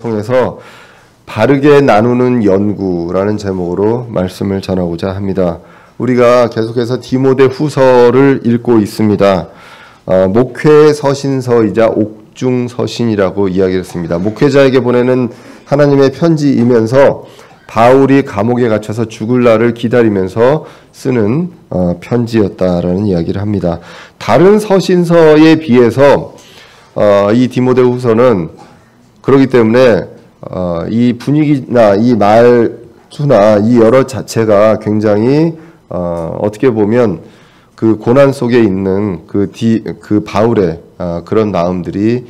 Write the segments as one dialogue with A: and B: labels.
A: 통해서 바르게 나누는 연구라는 제목으로 말씀을 전하고자 합니다. 우리가 계속해서 디모데 후서를 읽고 있습니다. 목회 서신서이자 옥중 서신이라고 이야기했습니다. 목회자에게 보내는 하나님의 편지이면서 바울이 감옥에 갇혀서 죽을 날을 기다리면서 쓰는 편지였다라는 이야기를 합니다. 다른 서신서에 비해서 이 디모데 후서는 그렇기 때문에 이 분위기나 이 말투나 이 여러 자체가 굉장히 어떻게 보면 그 고난 속에 있는 그 바울의 그런 마음들이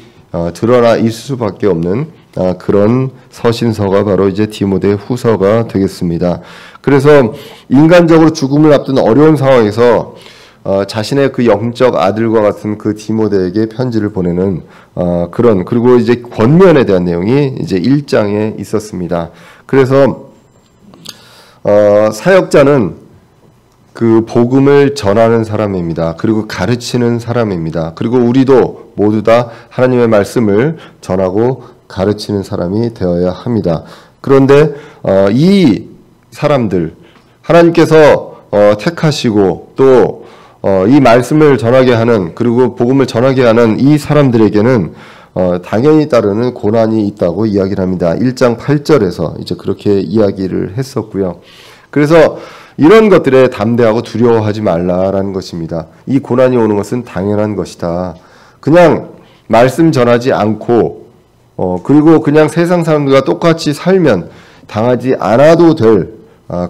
A: 드러나 있을 수밖에 없는 그런 서신서가 바로 이제 디모데 후서가 되겠습니다. 그래서 인간적으로 죽음을 앞둔 어려운 상황에서 자신의 그 영적 아들과 같은 그 디모데에게 편지를 보내는 그리고 이제 권면에 대한 내용이 이제 1장에 있었습니다. 그래서 사역자는 그 복음을 전하는 사람입니다. 그리고 가르치는 사람입니다. 그리고 우리도 모두 다 하나님의 말씀을 전하고 가르치는 사람이 되어야 합니다. 그런데 이 사람들 하나님께서 택하시고 또 이 말씀을 전하게 하는 그리고 복음을 전하게 하는 이 사람들에게는 당연히 따르는 고난이 있다고 이야기를 합니다. 1장 8절에서 이제 그렇게 이야기를 했었고요. 그래서 이런 것들에 담대하고 두려워하지 말라라는 것입니다. 이 고난이 오는 것은 당연한 것이다. 그냥 말씀 전하지 않고 그리고 그냥 세상 사람들과 똑같이 살면 당하지 않아도 될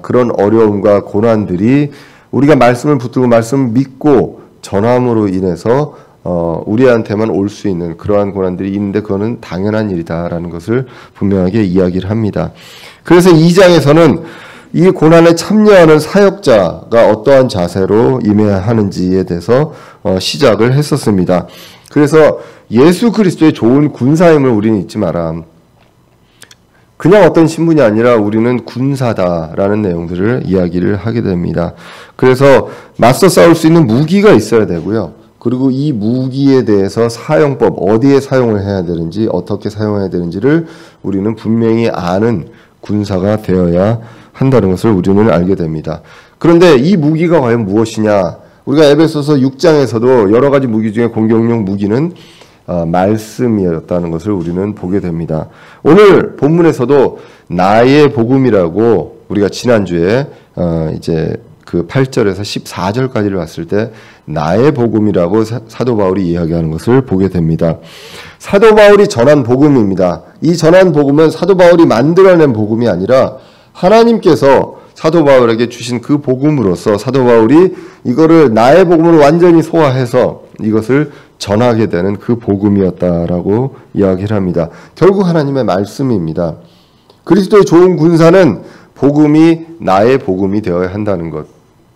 A: 그런 어려움과 고난들이 우리가 말씀을 붙들고 말씀을 믿고 전함으로 인해서 우리한테만 올 수 있는 그러한 고난들이 있는데 그거는 당연한 일이다라는 것을 분명하게 이야기를 합니다. 그래서 2장에서는 이 고난에 참여하는 사역자가 어떠한 자세로 임해야 하는지에 대해서 시작을 했었습니다. 그래서 예수 그리스도의 좋은 군사임을 우리는 잊지 마라. 그냥 어떤 신분이 아니라 우리는 군사다라는 내용들을 이야기를 하게 됩니다. 그래서 맞서 싸울 수 있는 무기가 있어야 되고요. 그리고 이 무기에 대해서 사용법, 어디에 사용을 해야 되는지, 어떻게 사용해야 되는지를 우리는 분명히 아는 군사가 되어야 한다는 것을 우리는 알게 됩니다. 그런데 이 무기가 과연 무엇이냐? 우리가 에베소서 6장에서도 여러 가지 무기 중에 공격용 무기는 말씀이었다는 것을 우리는 보게 됩니다. 오늘 본문에서도 나의 복음이라고 우리가 지난주에 이제 그 8절에서 14절까지를 봤을 때 나의 복음이라고 사도 바울이 이야기하는 것을 보게 됩니다. 사도 바울이 전한 복음입니다. 이 전한 복음은 사도 바울이 만들어낸 복음이 아니라 하나님께서 사도 바울에게 주신 그 복음으로서 사도 바울이 이거를 나의 복음을 완전히 소화해서 이것을 전하게 되는 그 복음이었다라고 이야기를 합니다. 결국 하나님의 말씀입니다. 그리스도의 좋은 군사는 복음이 나의 복음이 되어야 한다는 것.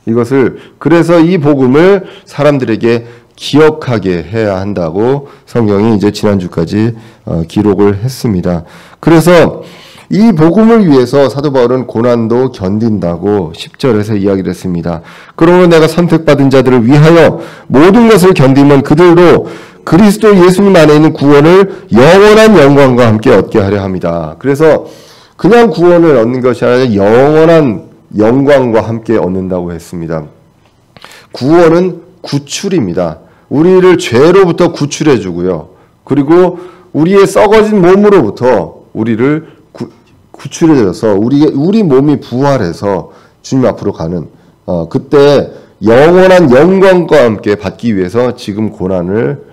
A: 이것을 그래서 이 복음을 사람들에게 기억하게 해야 한다고 성경이 이제 지난주까지 기록을 했습니다. 그래서 이 복음을 위해서 사도 바울은 고난도 견딘다고 10절에서 이야기를 했습니다. 그러므로 내가 선택받은 자들을 위하여 모든 것을 견디면 그들도 그리스도 예수님 안에 있는 구원을 영원한 영광과 함께 얻게 하려 합니다. 그래서 그냥 구원을 얻는 것이 아니라 영원한 영광과 함께 얻는다고 했습니다. 구원은 구출입니다. 우리를 죄로부터 구출해 주고요. 그리고 우리의 썩어진 몸으로부터 우리를 구출해져서 우리 몸이 부활해서 주님 앞으로 가는 그때 영원한 영광과 함께 받기 위해서 지금 고난을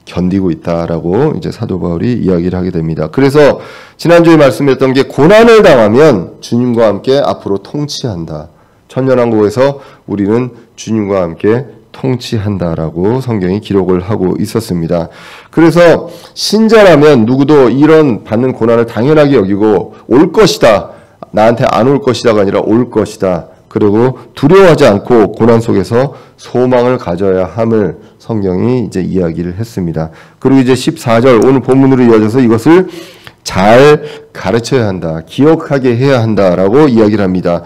A: 견디고 있다라고 이제 사도 바울이 이야기를 하게 됩니다. 그래서 지난주에 말씀했던 게 고난을 당하면 주님과 함께 앞으로 통치한다. 천년왕국에서 우리는 주님과 함께 통치한다라고 성경이 기록을 하고 있었습니다. 그래서 신자라면 누구도 이런 받는 고난을 당연하게 여기고 올 것이다. 나한테 안 올 것이다가 아니라 올 것이다. 그리고 두려워하지 않고 고난 속에서 소망을 가져야 함을 성경이 이제 이야기를 했습니다. 그리고 이제 14절 오늘 본문으로 이어져서 이것을 잘 가르쳐야 한다. 기억하게 해야 한다라고 이야기를 합니다.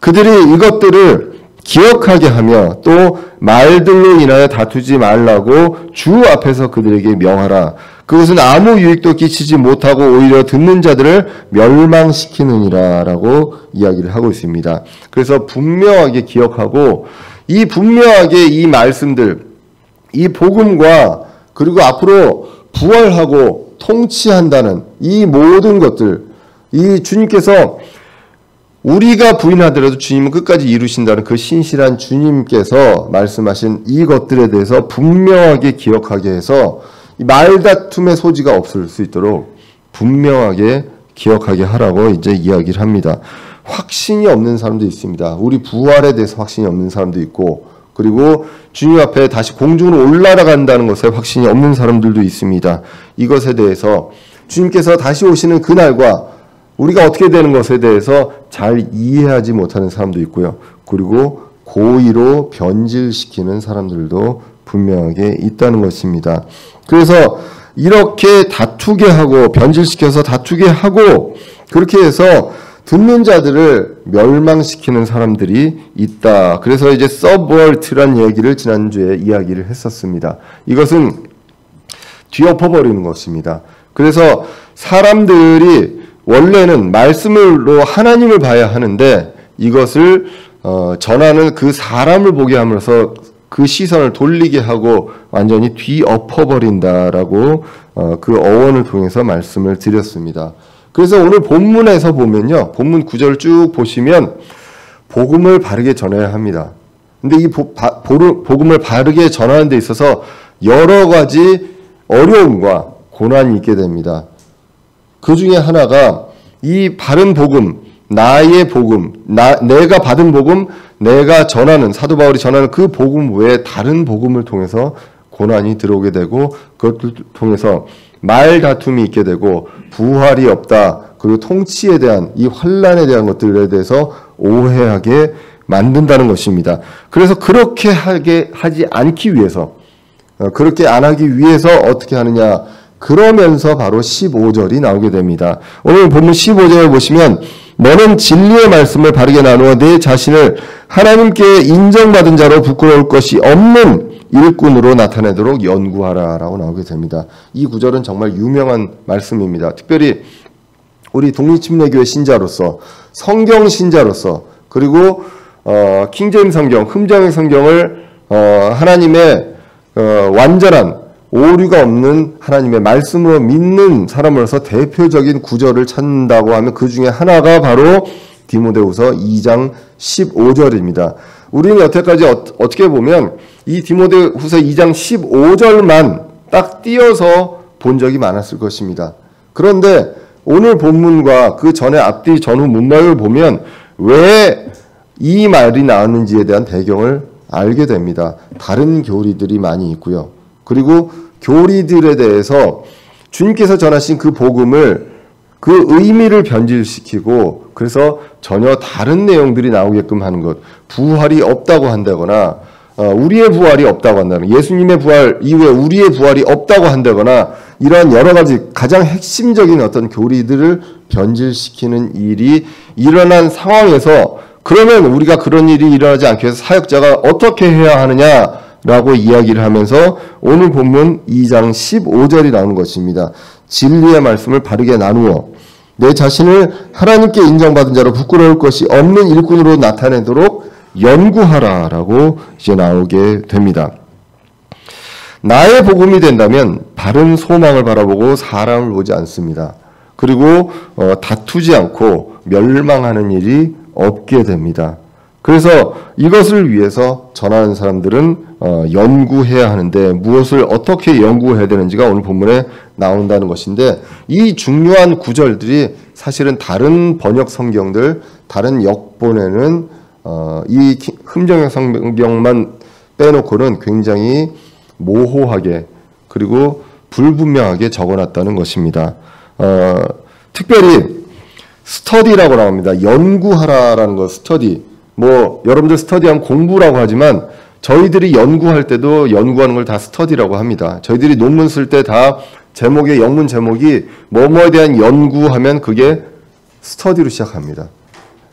A: 그들이 이것들을 기억하게 하며 또 말들로 인하여 다투지 말라고 주 앞에서 그들에게 명하라. 그것은 아무 유익도 끼치지 못하고 오히려 듣는 자들을 멸망시키느니라라고 이야기를 하고 있습니다. 그래서 분명하게 기억하고 이 분명하게 이 말씀들, 이 복음과 그리고 앞으로 부활하고 통치한다는 이 모든 것들, 이 주님께서 우리가 부인하더라도 주님은 끝까지 이루신다는 그 신실한 주님께서 말씀하신 이것들에 대해서 분명하게 기억하게 해서 말다툼의 소지가 없을 수 있도록 분명하게 기억하게 하라고 이제 이야기를 합니다. 확신이 없는 사람도 있습니다. 우리 부활에 대해서 확신이 없는 사람도 있고, 그리고 주님 앞에 다시 공중으로 올라간다는 것에 확신이 없는 사람들도 있습니다. 이것에 대해서 주님께서 다시 오시는 그날과 우리가 어떻게 되는 것에 대해서 잘 이해하지 못하는 사람도 있고요. 그리고 고의로 변질시키는 사람들도 분명하게 있다는 것입니다. 그래서 이렇게 다투게 하고 변질시켜서 다투게 하고 그렇게 해서 듣는 자들을 멸망시키는 사람들이 있다. 그래서 이제 서브월트란 얘기를 지난주에 이야기를 했었습니다. 이것은 뒤엎어버리는 것입니다. 그래서 사람들이 원래는 말씀으로 하나님을 봐야 하는데 이것을 전하는 그 사람을 보게 함으로써 그 시선을 돌리게 하고 완전히 뒤엎어버린다라고 그 어원을 통해서 말씀을 드렸습니다. 그래서 오늘 본문에서 보면요. 본문 9절을 쭉 보시면 복음을 바르게 전해야 합니다. 근데 이 복음을 바르게 전하는 데 있어서 여러 가지 어려움과 고난이 있게 됩니다. 그 중에 하나가 이 바른 복음, 나의 복음, 내가 받은 복음, 내가 전하는, 사도 바울이 전하는 그 복음 외에 다른 복음을 통해서 고난이 들어오게 되고 그것을 통해서 말다툼이 있게 되고 부활이 없다. 그리고 통치에 대한 이 환난에 대한 것들에 대해서 오해하게 만든다는 것입니다. 그래서 그렇게 하지 않기 위해서 그렇게 안 하기 위해서 어떻게 하느냐. 그러면서 바로 15절이 나오게 됩니다. 오늘 본문 15절을 보시면 너는 진리의 말씀을 바르게 나누어 내 자신을 하나님께 인정받은 자로 부끄러울 것이 없는 일꾼으로 나타내도록 연구하라 라고 나오게 됩니다. 이 구절은 정말 유명한 말씀입니다. 특별히 우리 독립침례교회 신자로서 성경 신자로서 그리고 킹제임스 성경, 흠정의 성경을 하나님의 완전한 오류가 없는 하나님의 말씀으로 믿는 사람으로서 대표적인 구절을 찾는다고 하면 그 중에 하나가 바로 디모데후서 2장 15절입니다. 우리는 여태까지 어떻게 보면 이 디모데후서 2장 15절만 딱 띄어서 본 적이 많았을 것입니다. 그런데 오늘 본문과 그 전에 앞뒤 전후 문맥을 보면 왜 이 말이 나왔는지에 대한 배경을 알게 됩니다. 다른 교리들이 많이 있고요. 그리고 교리들에 대해서 주님께서 전하신 그 복음을 그 의미를 변질시키고 그래서 전혀 다른 내용들이 나오게끔 하는 것. 부활이 없다고 한다거나 우리의 부활이 없다고 한다거나 예수님의 부활 이후에 우리의 부활이 없다고 한다거나 이러한 여러 가지 가장 핵심적인 어떤 교리들을 변질시키는 일이 일어난 상황에서 그러면 우리가 그런 일이 일어나지 않기 위해서 사역자가 어떻게 해야 하느냐라고 이야기를 하면서 오늘 본문 2장 15절이 나오는 것입니다. 진리의 말씀을 바르게 나누어 내 자신을 하나님께 인정받은 자로 부끄러울 것이 없는 일꾼으로 나타내도록 연구하라라고 이제 나오게 됩니다. 나의 복음이 된다면 바른 소망을 바라보고 사람을 보지 않습니다. 그리고 다투지 않고 멸망하는 일이 없게 됩니다. 그래서 이것을 위해서 전하는 사람들은 연구해야 하는데 무엇을 어떻게 연구해야 되는지가 오늘 본문에 나온다는 것인데 이 중요한 구절들이 사실은 다른 번역 성경들, 다른 역본에는 이 흠정의 성경만 빼놓고는 굉장히 모호하게 그리고 불분명하게 적어놨다는 것입니다. 특별히 스터디라고 나옵니다. 연구하라라는 거 스터디. 뭐 여러분들 스터디하면 공부라고 하지만 저희들이 연구할 때도 연구하는 걸 다 스터디라고 합니다. 저희들이 논문 쓸 때 다 제목의 영문 제목이 뭐뭐에 대한 연구하면 그게 스터디로 시작합니다.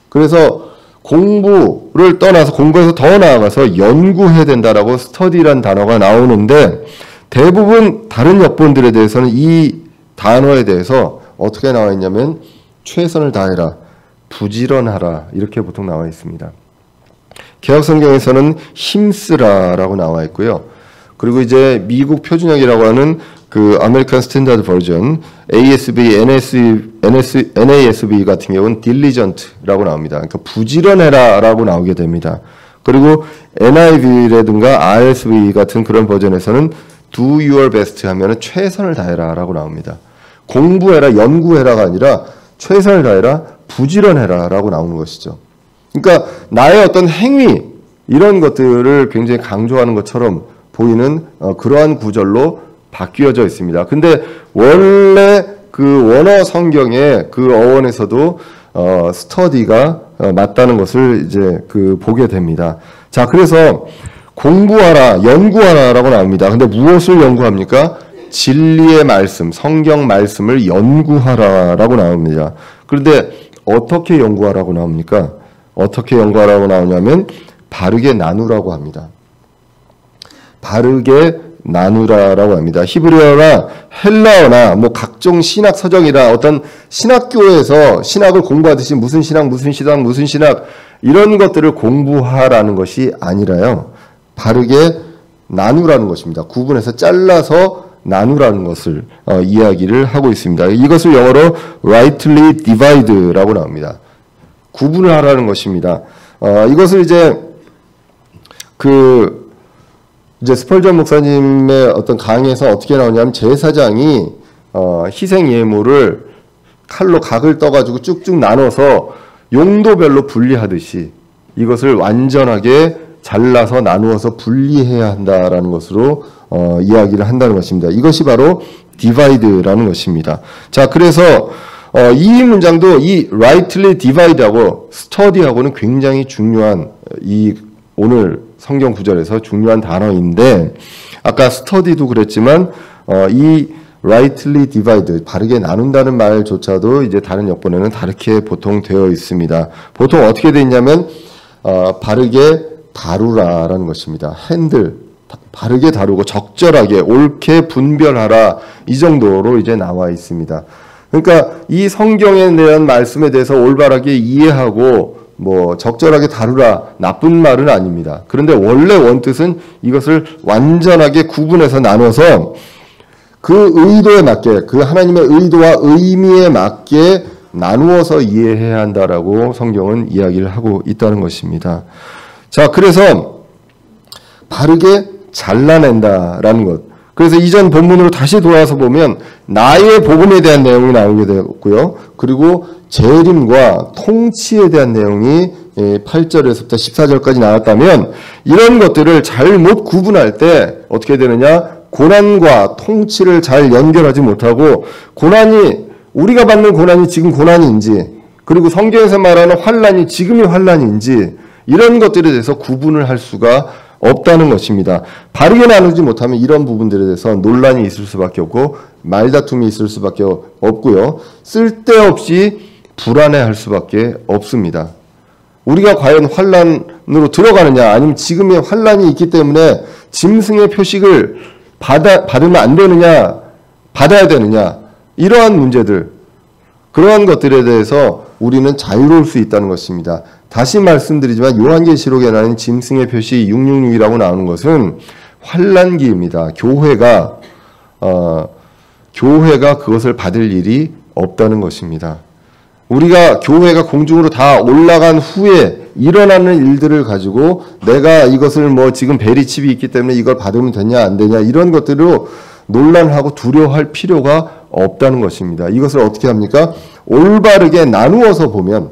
A: 그래서 공부를 떠나서 공부에서 더 나아가서 연구해야 된다라고 스터디란 단어가 나오는데 대부분 다른 역본들에 대해서는 이 단어에 대해서 어떻게 나와 있냐면 최선을 다해라, 부지런하라 이렇게 보통 나와 있습니다. 개혁성경에서는 힘쓰라라고 나와 있고요. 그리고 이제 미국 표준역이라고 하는 그 아메리칸 스탠다드 버전 ASB, NASB 같은 경우는 diligent라고 나옵니다. 그러니까 부지런해라라고 나오게 됩니다. 그리고 NIV라든가 RSV 같은 그런 버전에서는 do your best 하면은 최선을 다해라라고 나옵니다. 공부해라, 연구해라가 아니라 최선을 다해라, 부지런해라라고 나오는 것이죠. 그러니까 나의 어떤 행위 이런 것들을 굉장히 강조하는 것처럼 보이는 그러한 구절로 바뀌어져 있습니다. 근데 원래 그 원어 성경의 그 어원에서도 스터디가 맞다는 것을 이제 그 보게 됩니다. 자, 그래서 공부하라, 연구하라라고 나옵니다. 근데 무엇을 연구합니까? 진리의 말씀, 성경 말씀을 연구하라라고 나옵니다. 그런데 어떻게 연구하라고 나옵니까? 어떻게 연구하라고 나오냐면 바르게 나누라고 합니다. 바르게 나누라라고 합니다. 히브리어나 헬라어나 뭐 각종 신학 서적이나 어떤 신학교에서 신학을 공부하듯이 무슨 신학 이런 것들을 공부하라는 것이 아니라요. 바르게 나누라는 것입니다. 구분해서 잘라서 나누라는 것을 이야기를 하고 있습니다. 이것을 영어로 rightly divide라고 나옵니다. 구분을 하라는 것입니다. 이것을 이제 스펄전 목사님의 어떤 강의에서 어떻게 나오냐면 제사장이 희생 예물을 칼로 각을 떠가지고 쭉쭉 나눠서 용도별로 분리하듯이 이것을 완전하게 잘라서 나누어서 분리해야 한다라는 것으로 이야기를 한다는 것입니다. 이것이 바로 divide라는 것입니다. 자, 그래서 이 문장도 이 rightly divide하고 study하고는 굉장히 중요한 이 오늘 성경 구절에서 중요한 단어인데 아까 study도 그랬지만 이 rightly divide 바르게 나눈다는 말조차도 이제 다른 역본에는 다르게 보통 되어 있습니다. 보통 어떻게 되어 있냐면 바르게 다루라라는 것입니다. 핸들 바르게 다루고 적절하게 옳게 분별하라 이 정도로 이제 나와 있습니다. 그러니까 이 성경에 대한 말씀에 대해서 올바르게 이해하고 뭐 적절하게 다루라 나쁜 말은 아닙니다. 그런데 원래 원뜻은 이것을 완전하게 구분해서 나눠서 그 의도에 맞게 그 하나님의 의도와 의미에 맞게 나누어서 이해해야 한다라고 성경은 이야기를 하고 있다는 것입니다. 자, 그래서 바르게 잘라낸다라는 것. 그래서 이전 본문으로 다시 돌아와서 보면 나의 복음에 대한 내용이 나오게 되었고요. 그리고 재림과 통치에 대한 내용이 8절에서부터 14절까지 나왔다면 이런 것들을 잘못 구분할 때 어떻게 되느냐? 고난과 통치를 잘 연결하지 못하고 고난이 우리가 받는 고난이 지금 고난인지 그리고 성경에서 말하는 환난이 지금이 환난인지 이런 것들에 대해서 구분을 할 수가 없다는 것입니다. 바르게 나누지 못하면 이런 부분들에 대해서 논란이 있을 수밖에 없고 말다툼이 있을 수밖에 없고요. 쓸데없이 불안해할 수밖에 없습니다. 우리가 과연 환난으로 들어가느냐 아니면 지금의 환난이 있기 때문에 짐승의 표식을 받으면 안 되느냐 받아야 되느냐 이러한 문제들 그러한 것들에 대해서 우리는 자유로울 수 있다는 것입니다. 다시 말씀드리지만 요한계시록에 나오는 짐승의 표시 666이라고 나오는 것은 환난기입니다. 교회가 그것을 받을 일이 없다는 것입니다. 우리가 교회가 공중으로 다 올라간 후에 일어나는 일들을 가지고 내가 이것을 뭐 지금 베리칩이 있기 때문에 이걸 받으면 되냐 안 되냐 이런 것들로 논란하고 두려워할 필요가 없다는 것입니다. 이것을 어떻게 합니까? 올바르게 나누어서 보면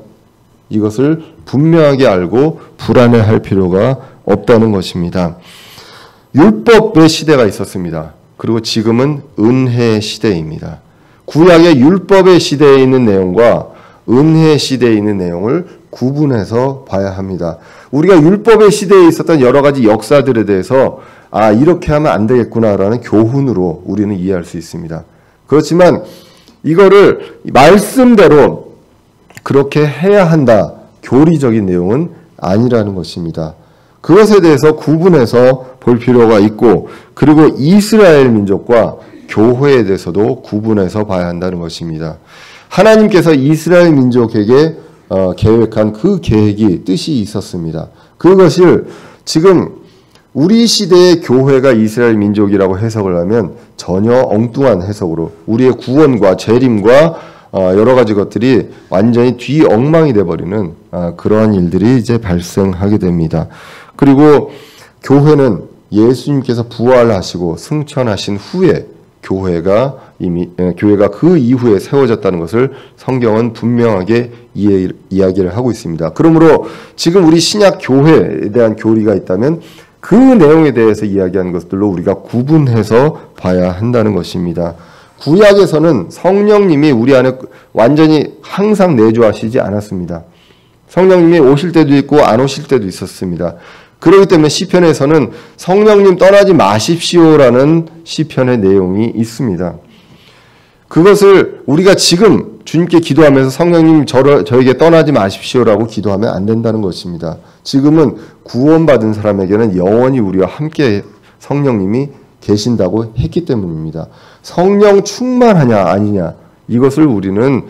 A: 이것을 분명하게 알고 불안해할 필요가 없다는 것입니다. 율법의 시대가 있었습니다. 그리고 지금은 은혜의 시대입니다. 구약의 율법의 시대에 있는 내용과 은혜의 시대에 있는 내용을 구분해서 봐야 합니다. 우리가 율법의 시대에 있었던 여러 가지 역사들에 대해서 이렇게 하면 안 되겠구나라는 교훈으로 우리는 이해할 수 있습니다. 그렇지만 이거를 말씀대로 그렇게 해야 한다. 교리적인 내용은 아니라는 것입니다. 그것에 대해서 구분해서 볼 필요가 있고, 그리고 이스라엘 민족과 교회에 대해서도 구분해서 봐야 한다는 것입니다. 하나님께서 이스라엘 민족에게 계획한 그 계획이, 뜻이 있었습니다. 그것을 지금 우리 시대의 교회가 이스라엘 민족이라고 해석을 하면 전혀 엉뚱한 해석으로 우리의 구원과 재림과 여러 가지 것들이 완전히 뒤엉망이 돼버리는 그러한 일들이 이제 발생하게 됩니다. 그리고 교회는 예수님께서 부활하시고 승천하신 후에 교회가 그 이후에 세워졌다는 것을 성경은 분명하게 이야기를 하고 있습니다. 그러므로 지금 우리 신약 교회에 대한 교리가 있다면 그 내용에 대해서 이야기하는 것들로 우리가 구분해서 봐야 한다는 것입니다. 구약에서는 성령님이 우리 안에 완전히 항상 내주하시지 않았습니다. 성령님이 오실 때도 있고 안 오실 때도 있었습니다. 그렇기 때문에 시편에서는 성령님 떠나지 마십시오라는 시편의 내용이 있습니다. 그것을 우리가 지금 주님께 기도하면서 성령님 저에게 떠나지 마십시오라고 기도하면 안 된다는 것입니다. 지금은 구원받은 사람에게는 영원히 우리와 함께 성령님이 계신다고 했기 때문입니다. 성령 충만하냐 아니냐, 이것을 우리는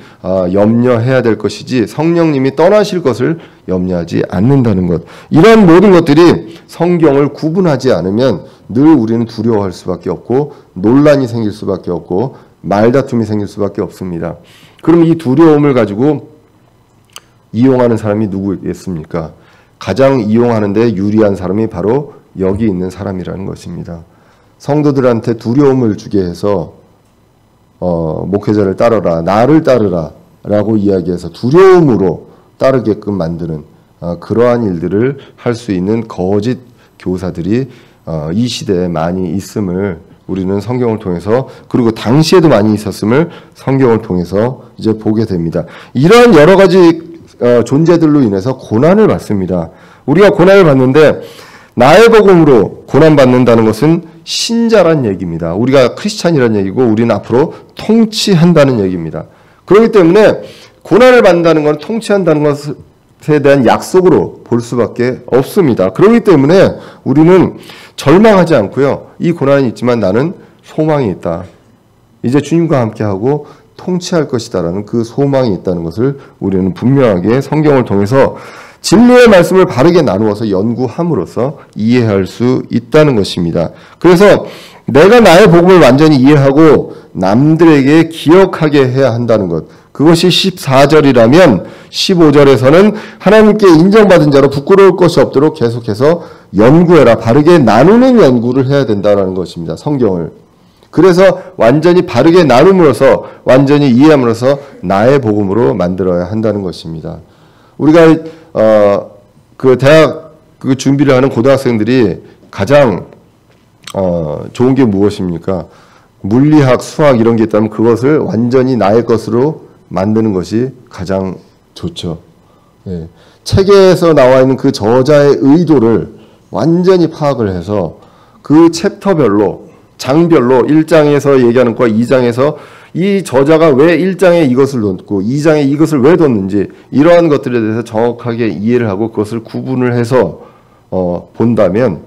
A: 염려해야 될 것이지 성령님이 떠나실 것을 염려하지 않는다는 것. 이런 모든 것들이 성경을 구분하지 않으면 늘 우리는 두려워할 수밖에 없고 논란이 생길 수밖에 없고 말다툼이 생길 수밖에 없습니다. 그럼 이 두려움을 가지고 이용하는 사람이 누구겠습니까? 가장 이용하는데 유리한 사람이 바로 여기 있는 사람이라는 것입니다. 성도들한테 두려움을 주게 해서 목회자를 따르라, 나를 따르라 라고 이야기해서 두려움으로 따르게끔 만드는 그러한 일들을 할 수 있는 거짓 교사들이 이 시대에 많이 있음을 우리는 성경을 통해서, 그리고 당시에도 많이 있었음을 성경을 통해서 이제 보게 됩니다. 이러한 여러 가지 존재들로 인해서 고난을 받습니다. 우리가 고난을 받는데 나의 복음으로 고난받는다는 것은 신자란 얘기입니다. 우리가 크리스찬이라는 얘기고 우리는 앞으로 통치한다는 얘기입니다. 그렇기 때문에 고난을 받는다는 건 통치한다는 것에 대한 약속으로 볼 수밖에 없습니다. 그렇기 때문에 우리는 절망하지 않고요. 이 고난이 있지만 나는 소망이 있다. 이제 주님과 함께하고 통치할 것이다라는 그 소망이 있다는 것을 우리는 분명하게 성경을 통해서 진리의 말씀을 바르게 나누어서 연구함으로써 이해할 수 있다는 것입니다. 그래서 내가 나의 복음을 완전히 이해하고 남들에게 기억하게 해야 한다는 것, 그것이 14절이라면 15절에서는 하나님께 인정받은 자로 부끄러울 것이 없도록 계속해서 연구해라, 바르게 나누는 연구를 해야 된다는 것입니다. 성경을. 그래서 완전히 바르게 나눔으로써, 완전히 이해함으로써 나의 복음으로 만들어야 한다는 것입니다. 우리가 그 대학 그 준비를 하는 고등학생들이 가장 좋은 게 무엇입니까? 물리학, 수학 이런 게 있다면 그것을 완전히 나의 것으로 만드는 것이 가장 좋죠. 예. 책에서 나와 있는 그 저자의 의도를 완전히 파악을 해서 그 챕터별로, 장별로 1장에서 얘기하는 것과 2장에서 이 저자가 왜 1장에 이것을 넣고 2장에 이것을 왜 뒀는지 이러한 것들에 대해서 정확하게 이해를 하고 그것을 구분을 해서 본다면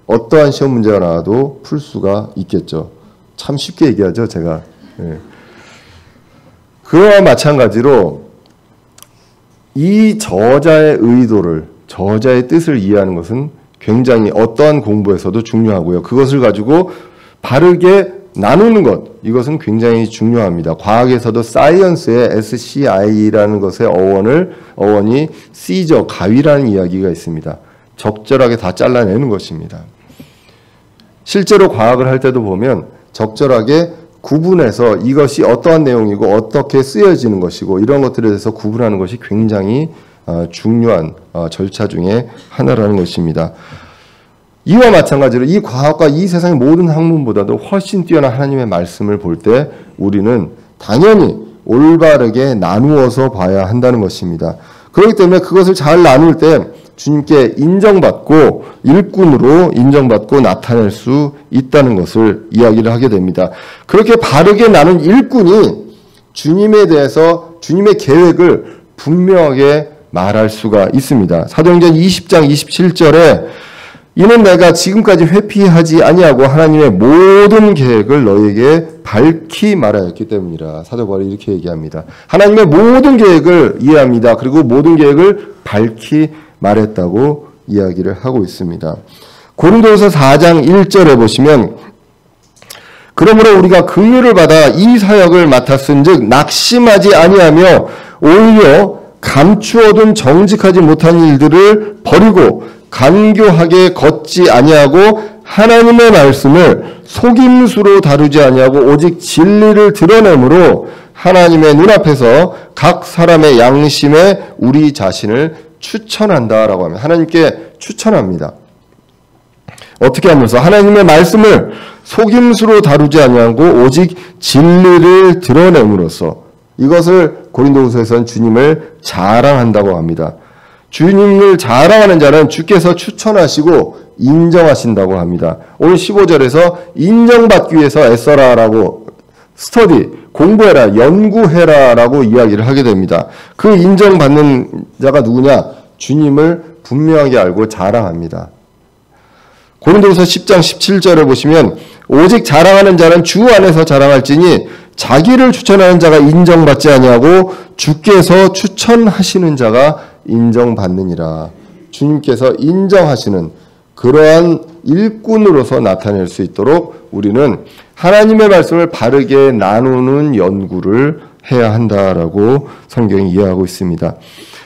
A: 어떠한 시험 문제가 나와도 풀 수가 있겠죠. 참 쉽게 얘기하죠, 제가. 예. 그와 마찬가지로 이 저자의 의도를, 저자의 뜻을 이해하는 것은 굉장히 어떠한 공부에서도 중요하고요. 그것을 가지고 바르게 나누는 것, 이것은 굉장히 중요합니다. 과학에서도 사이언스의 SCI라는 것의 어원이 시저, 가위라는 이야기가 있습니다. 적절하게 다 잘라내는 것입니다. 실제로 과학을 할 때도 보면 적절하게 구분해서 이것이 어떠한 내용이고 어떻게 쓰여지는 것이고 이런 것들에 대해서 구분하는 것이 굉장히 중요한 절차 중에 하나라는 것입니다. 이와 마찬가지로 이 과학과 이 세상의 모든 학문보다도 훨씬 뛰어난 하나님의 말씀을 볼 때 우리는 당연히 올바르게 나누어서 봐야 한다는 것입니다. 그렇기 때문에 그것을 잘 나눌 때 주님께 인정받고 일꾼으로 인정받고 나타낼 수 있다는 것을 이야기를 하게 됩니다. 그렇게 바르게 나눈 일꾼이 주님에 대해서 주님의 계획을 분명하게 말할 수가 있습니다. 사도행전 20장 27절에 이는 내가 지금까지 회피하지 아니하고 하나님의 모든 계획을 너에게 밝히 말하였기 때문이라. 사도 바울이 이렇게 얘기합니다. 하나님의 모든 계획을 이해합니다. 그리고 모든 계획을 밝히 말했다고 이야기를 하고 있습니다. 고린도후서 4장 1절에 보시면 그러므로 우리가 긍휼을 받아 이 사역을 맡았은즉 낙심하지 아니하며 오히려 감추어둔 정직하지 못한 일들을 버리고 간교하게 걷지 아니하고 하나님의 말씀을 속임수로 다루지 아니하고 오직 진리를 드러내므로 하나님의 눈앞에서 각 사람의 양심에 우리 자신을 추천한다라고 합니다. 하나님께 추천합니다. 어떻게 하면서 하나님의 말씀을 속임수로 다루지 아니하고 오직 진리를 드러냄으로써 이것을 고린도후서에서는 주님을 자랑한다고 합니다. 주님을 자랑하는 자는 주께서 추천하시고 인정하신다고 합니다. 오늘 15절에서 인정받기 위해서 애써라라고 스터디, 공부해라, 연구해라라고 이야기를 하게 됩니다. 그 인정받는 자가 누구냐? 주님을 분명하게 알고 자랑합니다. 고린도후서 10장 17절을 보시면 오직 자랑하는 자는 주 안에서 자랑할지니 자기를 추천하는 자가 인정받지 아니하고 주께서 추천하시는 자가 인정받느니라. 주님께서 인정하시는 그러한 일꾼으로서 나타낼 수 있도록 우리는 하나님의 말씀을 바르게 나누는 연구를 해야 한다라고 성경이 이해하고 있습니다.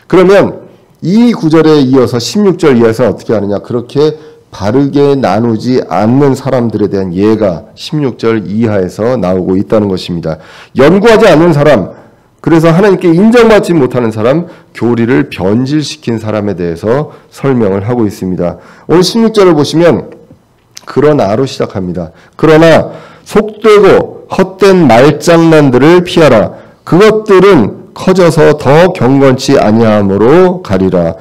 A: 그러면 이 구절에 이어서 16절 이하에서 어떻게 하느냐? 그렇게 바르게 나누지 않는 사람들에 대한 예가 16절 이하에서 나오고 있다는 것입니다. 연구하지 않는 사람, 그래서 하나님께 인정받지 못하는 사람, 교리를 변질시킨 사람에 대해서 설명을 하고 있습니다. 오늘 16절을 보시면 그러나로 시작합니다. 그러나 속되고 헛된 말장난들을 피하라. 그것들은 커져서 더 경건치 아니함으로 가리라.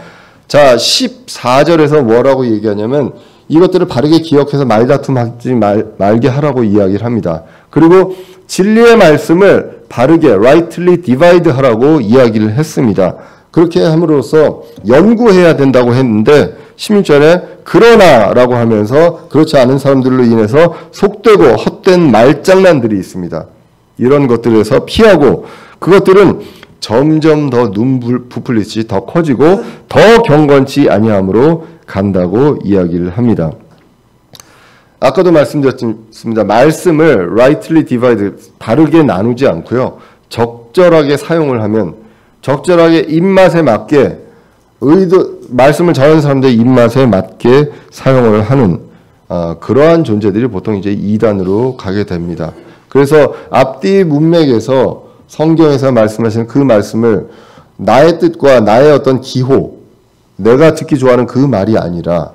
A: 자, 14절에서 뭐라고 얘기하냐면 이것들을 바르게 기억해서 말다툼하지 말게 하라고 이야기를 합니다. 그리고 진리의 말씀을 바르게 rightly divide 하라고 이야기를 했습니다. 그렇게 함으로써 연구해야 된다고 했는데 16절에 그러나라고 하면서 그렇지 않은 사람들로 인해서 속되고 헛된 말장난들이 있습니다. 이런 것들에서 피하고 그것들은 점점 더 눈 부풀리듯이 더 커지고 더 경건치 아니함으로 간다고 이야기를 합니다. 아까도 말씀드렸습니다. 말씀을 rightly divide, 바르게 나누지 않고요. 적절하게 사용을 하면 적절하게 입맛에 맞게 말씀을 전하는 사람들의 입맛에 맞게 사용을 하는 그러한 존재들이 보통 이제 이단으로 가게 됩니다. 그래서 앞뒤 문맥에서 성경에서 말씀하시는 그 말씀을 나의 뜻과 나의 어떤 기호, 내가 듣기 좋아하는 그 말이 아니라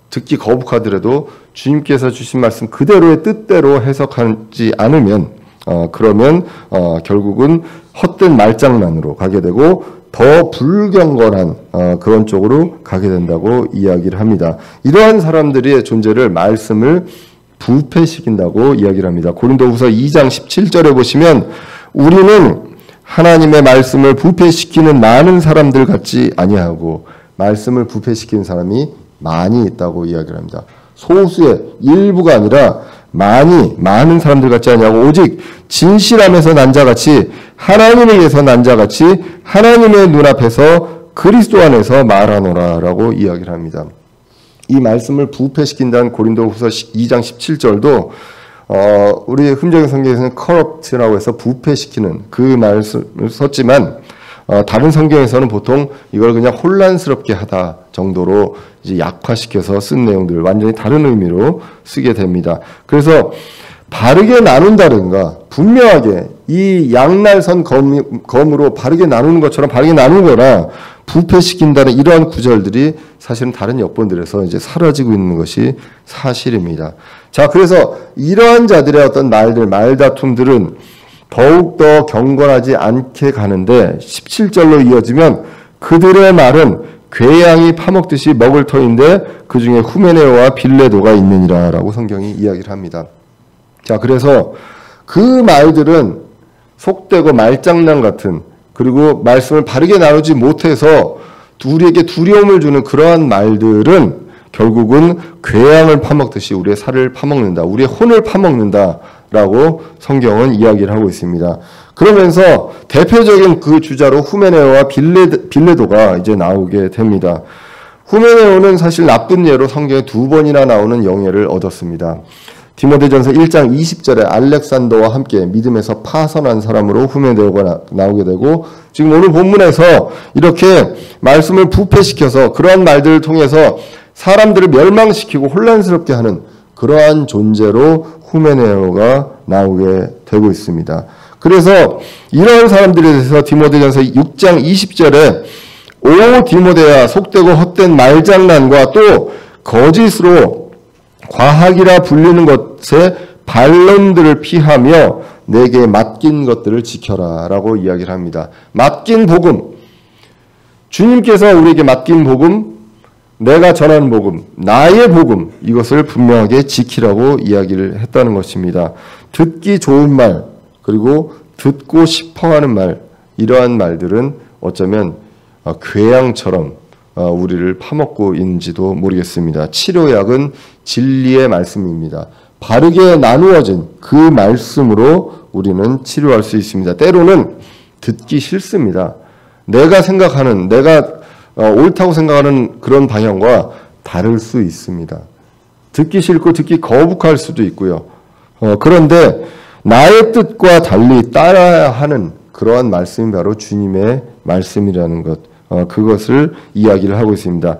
A: 듣기 거북하더라도 주님께서 주신 말씀 그대로의 뜻대로 해석하지 않으면 그러면 결국은 헛된 말장난으로 가게 되고 더 불경건한 그런 쪽으로 가게 된다고 이야기를 합니다. 이러한 사람들의 존재를 말씀을 부패시킨다고 이야기를 합니다. 고린도후서 2장 17절에 보시면 우리는 하나님의 말씀을 부패시키는 많은 사람들 같지 아니하고 말씀을 부패시키는 사람이 많이 있다고 이야기를 합니다. 소수의 일부가 아니라 많은 사람들 같지 아니하고 오직 진실함에서 난 자같이 하나님에 의해서 난 자같이 하나님의 눈앞에서 그리스도 안에서 말하노라라고 이야기를 합니다. 이 말씀을 부패시킨다는 고린도후서 2장 17절도 우리 흠적인 성경에서는 corrupt라고 해서 부패시키는 그 말씀을 썼지만 다른 성경에서는 보통 이걸 그냥 혼란스럽게 하다 정도로 이제 약화시켜서 쓴 내용들 완전히 다른 의미로 쓰게 됩니다. 그래서 바르게 나눈다든가 분명하게 이 양날선 검으로 바르게 나누는 것처럼 바르게 나누는 거나 부패시킨다는 이러한 구절들이 사실은 다른 역본들에서 이제 사라지고 있는 것이 사실입니다. 자, 그래서 이러한 자들의 어떤 말다툼들은 더욱더 경건하지 않게 가는데 17절로 이어지면 그들의 말은 괴양이 파먹듯이 먹을 터인데 그 중에 후메네오와 빌레도가 있느니라 라고 성경이 이야기를 합니다. 자, 그래서 그 말들은 속되고 말장난 같은 그리고 말씀을 바르게 나누지 못해서 우리에게 두려움을 주는 그러한 말들은 결국은 궤양을 파먹듯이 우리의 살을 파먹는다, 우리의 혼을 파먹는다라고 성경은 이야기를 하고 있습니다. 그러면서 대표적인 그 주자로 후메네오와 빌레도가 이제 나오게 됩니다. 후메네오는 사실 나쁜 예로 성경에 2번이나 나오는 영예를 얻었습니다. 디모데전서 1장 20절에 알렉산더와 함께 믿음에서 파선한 사람으로 후메네오가 나오게 되고, 지금 오늘 본문에서 이렇게 말씀을 부패시켜서 그러한 말들을 통해서 사람들을 멸망시키고 혼란스럽게 하는 그러한 존재로 후메네오가 나오게 되고 있습니다. 그래서 이런 사람들에 대해서 디모데전서 6장 20절에 오 디모데야, 속되고 헛된 말장난과 또 거짓으로 과학이라 불리는 것에 반론들을 피하며 내게 맡긴 것들을 지켜라 라고 이야기를 합니다. 맡긴 복음, 주님께서 우리에게 맡긴 복음, 내가 전하는 복음, 나의 복음, 이것을 분명하게 지키라고 이야기를 했다는 것입니다. 듣기 좋은 말, 그리고 듣고 싶어하는 말, 이러한 말들은 어쩌면 궤양처럼 우리를 파먹고 있는지도 모르겠습니다. 치료약은 진리의 말씀입니다. 바르게 나누어진 그 말씀으로 우리는 치료할 수 있습니다. 때로는 듣기 싫습니다. 내가 생각하는, 내가 옳다고 생각하는 그런 방향과 다를 수 있습니다. 듣기 싫고 듣기 거북할 수도 있고요. 그런데 나의 뜻과 달리 따라야 하는 그러한 말씀이 바로 주님의 말씀이라는 것, 그것을 이야기를 하고 있습니다.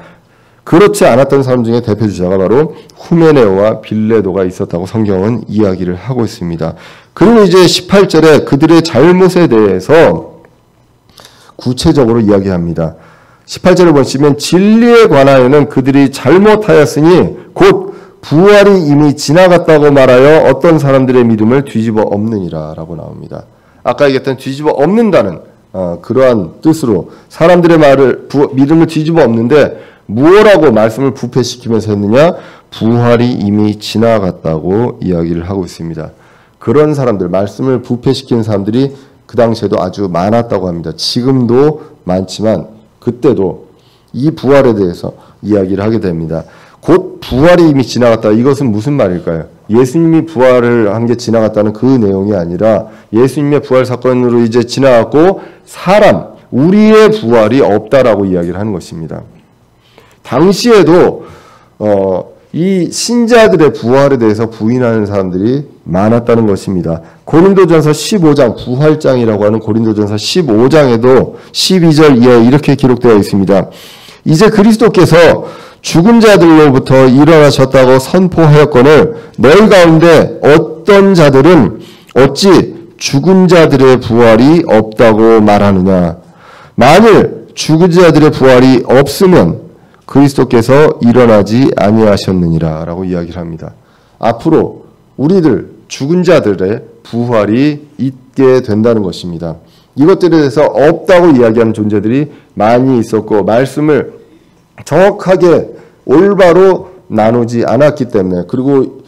A: 그렇지 않았던 사람 중에 대표주자가 바로 후메네오와 빌레도가 있었다고 성경은 이야기를 하고 있습니다. 그리고 이제 18절에 그들의 잘못에 대해서 구체적으로 이야기합니다. 18절을 보시면 진리에 관하여는 그들이 잘못하였으니 곧 부활이 이미 지나갔다고 말하여 어떤 사람들의 믿음을 뒤집어 엎느니라 라고 나옵니다. 아까 얘기했던 뒤집어 엎는다는 그러한 뜻으로 사람들의 믿음을 뒤집어 엎는데 무엇라고 말씀을 부패시키면서 했느냐? 부활이 이미 지나갔다고 이야기를 하고 있습니다. 그런 사람들, 말씀을 부패시키는 사람들이 그 당시에도 아주 많았다고 합니다. 지금도 많지만 그때도 이 부활에 대해서 이야기를 하게 됩니다. 곧 부활이 이미 지나갔다. 이것은 무슨 말일까요? 예수님이 부활을 한 게 지나갔다는 그 내용이 아니라 예수님의 부활 사건으로 이제 지나갔고 우리의 부활이 없다라고 이야기를 하는 것입니다. 당시에도 이 신자들의 부활에 대해서 부인하는 사람들이 많았다는 것입니다. 고린도전서 15장, 부활장이라고 하는 고린도전서 15장에도 12절 이하에 이렇게 기록되어 있습니다. 이제 그리스도께서 죽은 자들로부터 일어나셨다고 선포하였거늘 너희 가운데 어떤 자들은 어찌 죽은 자들의 부활이 없다고 말하느냐. 만일 죽은 자들의 부활이 없으면 그리스도께서 일어나지 아니하셨느니라 라고 이야기를 합니다. 앞으로 우리들 죽은 자들의 부활이 있게 된다는 것입니다. 이것들에 대해서 없다고 이야기하는 존재들이 많이 있었고 말씀을 정확하게 올바로 나누지 않았기 때문에, 그리고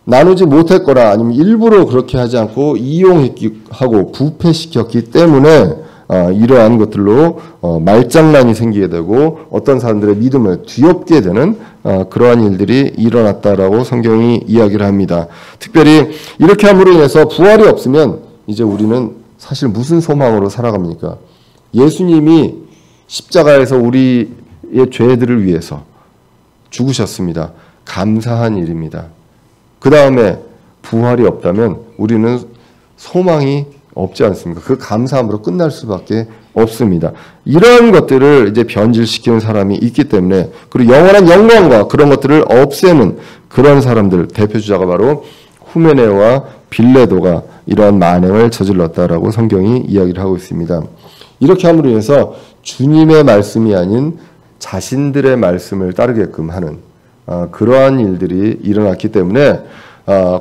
A: 나누지 못했거나 아니면 일부러 그렇게 하지 않고 이용하고 부패시켰기 때문에 이러한 것들로 말장난이 생기게 되고 어떤 사람들의 믿음을 뒤엎게 되는 그러한 일들이 일어났다라고 성경이 이야기를 합니다. 특별히 이렇게 함으로 인해서 부활이 없으면 이제 우리는 사실 무슨 소망으로 살아갑니까? 예수님이 십자가에서 우리의 죄들을 위해서 죽으셨습니다. 감사한 일입니다. 그 다음에 부활이 없다면 우리는 소망이 없지 않습니까? 그 감사함으로 끝날 수밖에 없습니다. 이런 것들을 이제 변질시키는 사람이 있기 때문에, 그리고 영원한 영광과 그런 것들을 없애는 그런 사람들, 대표주자가 바로 후메네오와 빌레도가 이러한 만행을 저질렀다라고 성경이 이야기를 하고 있습니다. 이렇게 함으로 인해서 주님의 말씀이 아닌 자신들의 말씀을 따르게끔 하는 그러한 일들이 일어났기 때문에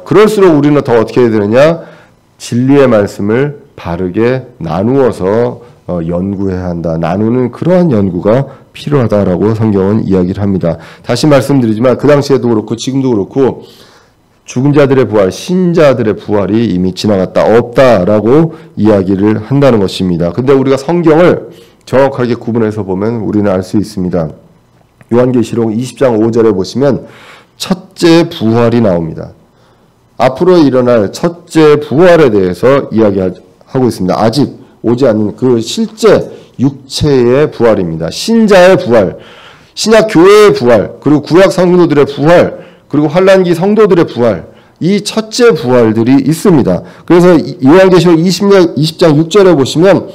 A: 그럴수록 우리는 더 어떻게 해야 되느냐? 진리의 말씀을 바르게 나누어서 연구해야 한다. 나누는 그러한 연구가 필요하다라고 성경은 이야기를 합니다. 다시 말씀드리지만 그 당시에도 그렇고 지금도 그렇고 죽은 자들의 부활, 신자들의 부활이 이미 지나갔다, 없다라고 이야기를 한다는 것입니다. 근데 우리가 성경을 정확하게 구분해서 보면 우리는 알 수 있습니다. 요한계시록 20장 5절에 보시면 첫째 부활이 나옵니다. 앞으로 일어날 첫째 부활에 대해서 이야기하고 있습니다. 아직 오지 않는 그 실제 육체의 부활입니다. 신자의 부활, 신약 교회의 부활, 그리고 구약 성도들의 부활, 그리고 환란기 성도들의 부활, 이 첫째 부활들이 있습니다. 그래서 요한계시록 20장 6절에 보시면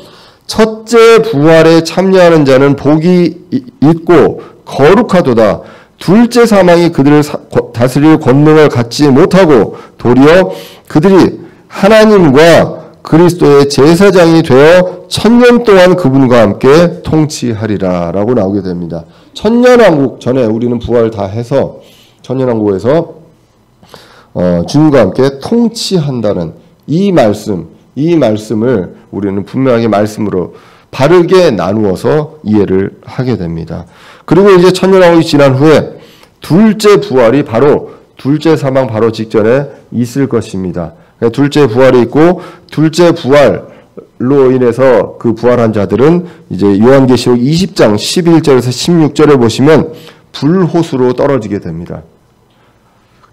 A: 첫째 부활에 참여하는 자는 복이 있고 거룩하도다. 둘째 사망이 그들을 다스릴 권능을 갖지 못하고 도리어 그들이 하나님과 그리스도의 제사장이 되어 1000년 동안 그분과 함께 통치하리라 라고 나오게 됩니다. 천년왕국 전에 우리는 부활 다 해서 천년왕국에서 주님과 함께 통치한다는 이 말씀을 우리는 분명하게 말씀으로 바르게 나누어서 이해를 하게 됩니다. 그리고 이제 천년왕국이 지난 후에 둘째 부활이 바로 둘째 사망 바로 직전에 있을 것입니다. 둘째 부활이 있고 둘째 부활로 인해서 그 부활한 자들은 이제 요한계시록 20장 11절에서 16절에 보시면 불호수로 떨어지게 됩니다.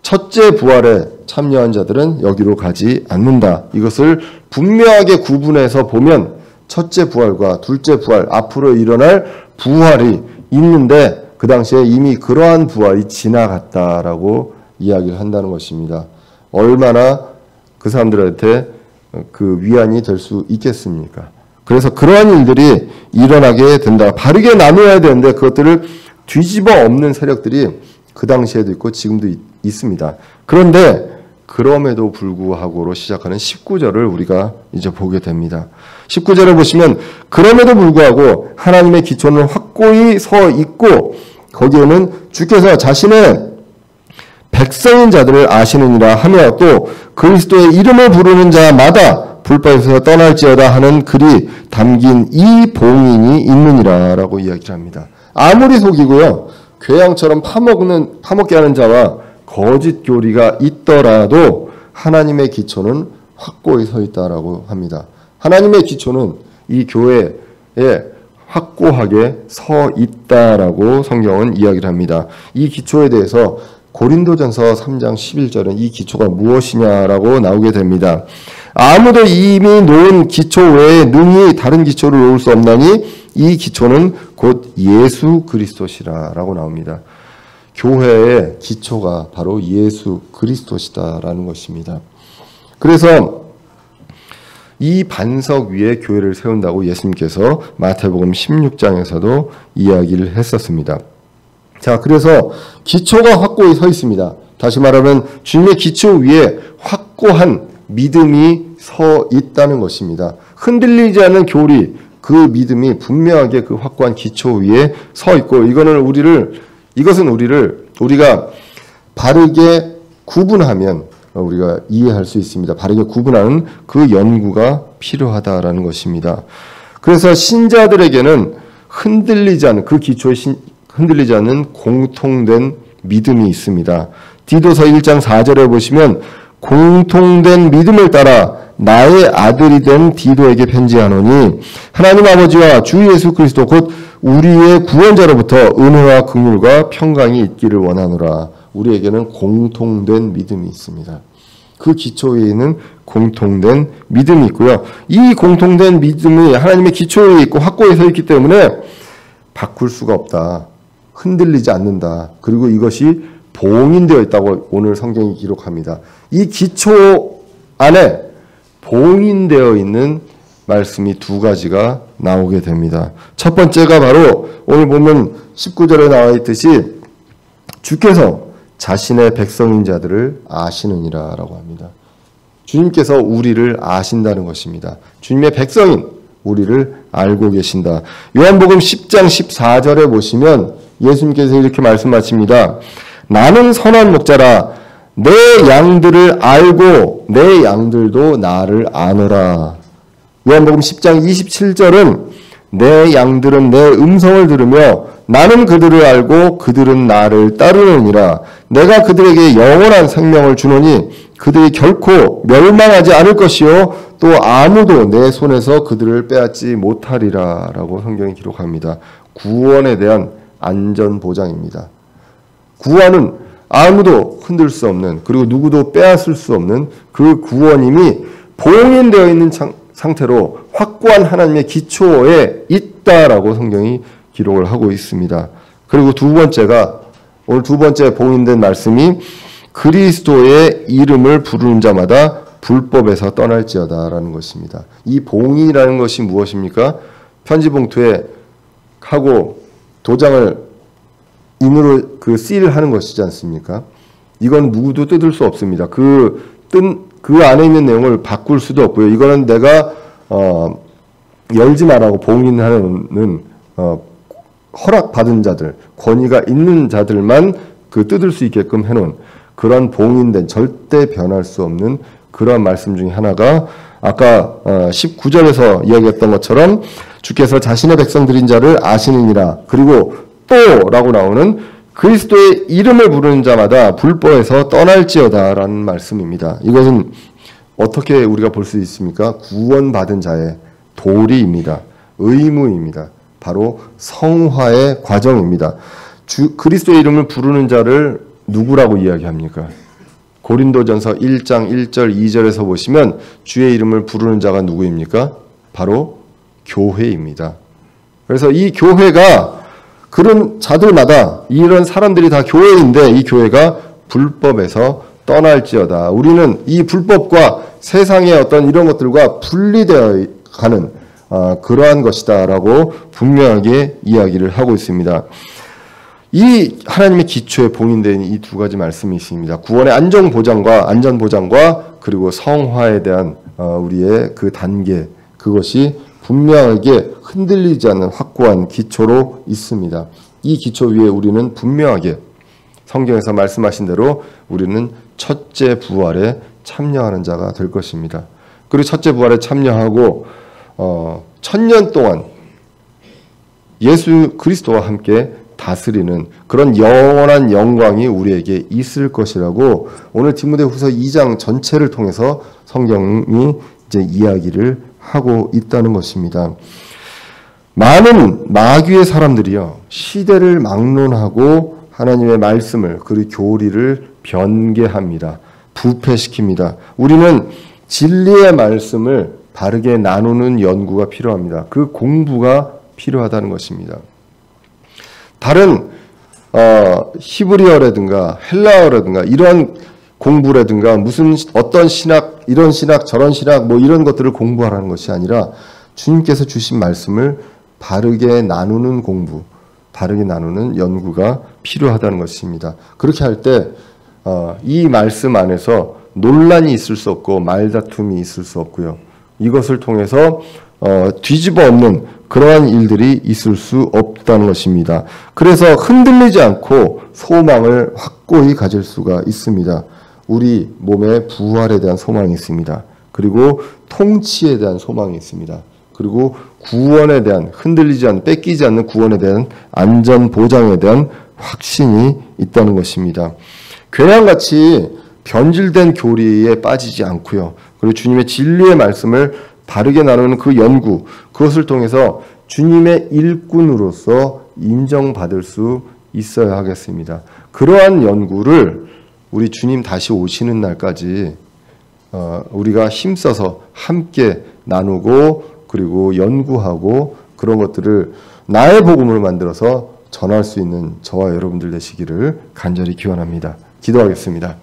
A: 첫째 부활에 참여한 자들은 여기로 가지 않는다. 이것을 분명하게 구분해서 보면 첫째 부활과 둘째 부활, 앞으로 일어날 부활이 있는데 그 당시에 이미 그러한 부활이 지나갔다라고 이야기를 한다는 것입니다. 얼마나 그 사람들한테 그 위안이 될 수 있겠습니까? 그래서 그러한 일들이 일어나게 된다. 바르게 나누어야 되는데 그것들을 뒤집어 엎는 세력들이 그 당시에도 있고 지금도 있습니다. 그런데 그럼에도 불구하고로 시작하는 19절을 우리가 이제 보게 됩니다. 19절을 보시면 그럼에도 불구하고 하나님의 기초는 확고히 서 있고 거기에는 주께서 자신의 백성인 자들을 아시느니라 하며 또 그리스도의 이름을 부르는 자마다 불법에서 떠날지어다 하는 글이 담긴 이 봉인이 있느니라 라고 이야기를 합니다. 아무리 속이고요. 괴양처럼 파먹게 하는 자와 거짓 교리가 있더라도 하나님의 기초는 확고히 서 있다라고 합니다. 하나님의 기초는 이 교회에 확고하게 서 있다라고 성경은 이야기를 합니다. 이 기초에 대해서 고린도전서 3장 11절은 이 기초가 무엇이냐라고 나오게 됩니다. 아무도 이미 놓은 기초 외에 능히 다른 기초를 놓을 수 없나니 이 기초는 곧 예수 그리스도시라라고 나옵니다. 교회의 기초가 바로 예수 그리스도시다라는 것입니다. 그래서 이 반석 위에 교회를 세운다고 예수님께서 마태복음 16장에서도 이야기를 했었습니다. 자, 그래서 기초가 확고히 서 있습니다. 다시 말하면 주님의 기초 위에 확고한 믿음이 서 있다는 것입니다. 흔들리지 않는 교리, 그 믿음이 분명하게 그 확고한 기초 위에 서 있고 이것은 우리가 바르게 구분하면 우리가 이해할 수 있습니다. 바르게 구분하는 그 연구가 필요하다라는 것입니다. 그래서 신자들에게는 흔들리지 않는 그 기초에 흔들리지 않는 공통된 믿음이 있습니다. 디도서 1장 4절에 보시면 공통된 믿음을 따라 나의 아들이 된 디도에게 편지하노니 하나님 아버지와 주 예수 그리스도 곧 우리의 구원자로부터 은혜와 긍휼과 평강이 있기를 원하노라. 우리에게는 공통된 믿음이 있습니다. 그 기초에 있는 공통된 믿음이 있고요. 이 공통된 믿음이 하나님의 기초에 있고 확고히 서 있기 때문에 바꿀 수가 없다. 흔들리지 않는다. 그리고 이것이 봉인되어 있다고 오늘 성경이 기록합니다. 이 기초 안에 봉인되어 있는 말씀이 두 가지가 나오게 됩니다. 첫 번째가 바로 오늘 보면 19절에 나와 있듯이 주께서 자신의 백성인 자들을 아시느니라 라고 합니다. 주님께서 우리를 아신다는 것입니다. 주님의 백성인 우리를 알고 계신다. 요한복음 10장 14절에 보시면 예수님께서 이렇게 말씀하십니다. 나는 선한 목자라 내 양들을 알고 내 양들도 나를 아노라. 요한복음 10장 27절은 내 양들은 내 음성을 들으며 나는 그들을 알고 그들은 나를 따르느니라. 내가 그들에게 영원한 생명을 주노니 그들이 결코 멸망하지 않을 것이요 또 아무도 내 손에서 그들을 빼앗지 못하리라 라고 성경이 기록합니다. 구원에 대한 안전보장입니다. 구원은 아무도 흔들 수 없는, 그리고 누구도 빼앗을 수 없는 그 구원임이 봉인되어 있는 상태로 확고한 하나님의 기초에 있다라고 성경이 기록을 하고 있습니다. 그리고 두 번째가, 오늘 두 번째 봉인된 말씀이 그리스도의 이름을 부르는 자마다 불법에서 떠날지어다 라는 것입니다. 이 봉인이라는 것이 무엇입니까? 편지봉투에 하고 도장을 인으로 씰을 하는 것이지 않습니까? 이건 누구도 뜯을 수 없습니다. 그 안에 있는 내용을 바꿀 수도 없고요. 이거는 내가 열지 말라고 봉인하는 허락받은 자들, 권위가 있는 자들만 뜯을 수 있게끔 해놓은 그런 봉인된, 절대 변할 수 없는 그런 말씀 중에 하나가 아까 19절에서 이야기했던 것처럼 주께서 자신의 백성들인 자를 아시느니라. 그리고 또 라고 나오는 그리스도의 이름을 부르는 자마다 불법에서 떠날지어다 라는 말씀입니다. 이것은 어떻게 우리가 볼 수 있습니까? 구원받은 자의 도리입니다. 의무입니다. 바로 성화의 과정입니다. 그리스도의 이름을 부르는 자를 누구라고 이야기합니까? 고린도전서 1장 1절 2절에서 보시면 주의 이름을 부르는 자가 누구입니까? 바로 교회입니다. 그래서 이 교회가 그런 자들마다, 이런 사람들이 다 교회인데 이 교회가 불법에서 떠날지어다. 우리는 이 불법과 세상의 어떤 이런 것들과 분리되어 가는 그러한 것이다 라고 분명하게 이야기를 하고 있습니다. 이 하나님의 기초에 봉인된 이 두 가지 말씀이 있습니다. 구원의 안전보장과 그리고 성화에 대한 우리의 그 단계, 그것이 분명하게 흔들리지 않는 확고한 기초로 있습니다. 이 기초 위에 우리는 분명하게 성경에서 말씀하신 대로 우리는 첫째 부활에 참여하는 자가 될 것입니다. 그리고 첫째 부활에 참여하고 1000년 동안 예수 그리스도와 함께 다스리는 그런 영원한 영광이 우리에게 있을 것이라고 오늘 디모데후서 2장 전체를 통해서 성경이 이제 이야기를 하고 있다는 것입니다. 많은 마귀의 사람들이요, 시대를 막론하고 하나님의 말씀을, 그리고 교리를 변개합니다. 부패시킵니다. 우리는 진리의 말씀을 바르게 나누는 연구가 필요합니다. 그 공부가 필요하다는 것입니다. 다른 히브리어라든가 헬라어라든가 이런 공부라든가 무슨 어떤 신학, 이런 신학 저런 신학 뭐 이런 것들을 공부하라는 것이 아니라 주님께서 주신 말씀을 바르게 나누는 공부, 바르게 나누는 연구가 필요하다는 것입니다. 그렇게 할 때 이 말씀 안에서 논란이 있을 수 없고 말다툼이 있을 수 없고요. 이것을 통해서 뒤집어 엎는 그러한 일들이 있을 수 없다는 것입니다. 그래서 흔들리지 않고 소망을 확고히 가질 수가 있습니다. 우리 몸의 부활에 대한 소망이 있습니다. 그리고 통치에 대한 소망이 있습니다. 그리고 구원에 대한, 흔들리지 않는, 뺏기지 않는 구원에 대한 안전 보장에 대한 확신이 있다는 것입니다. 괴양같이 변질된 교리에 빠지지 않고요. 그리고 주님의 진리의 말씀을 바르게 나누는 그 연구, 그것을 통해서 주님의 일꾼으로서 인정받을 수 있어야 하겠습니다. 그러한 연구를 우리 주님 다시 오시는 날까지 우리가 힘써서 함께 나누고 그리고 연구하고 그런 것들을 나의 복음으로 만들어서 전할 수 있는 저와 여러분들 되시기를 간절히 기원합니다. 기도하겠습니다.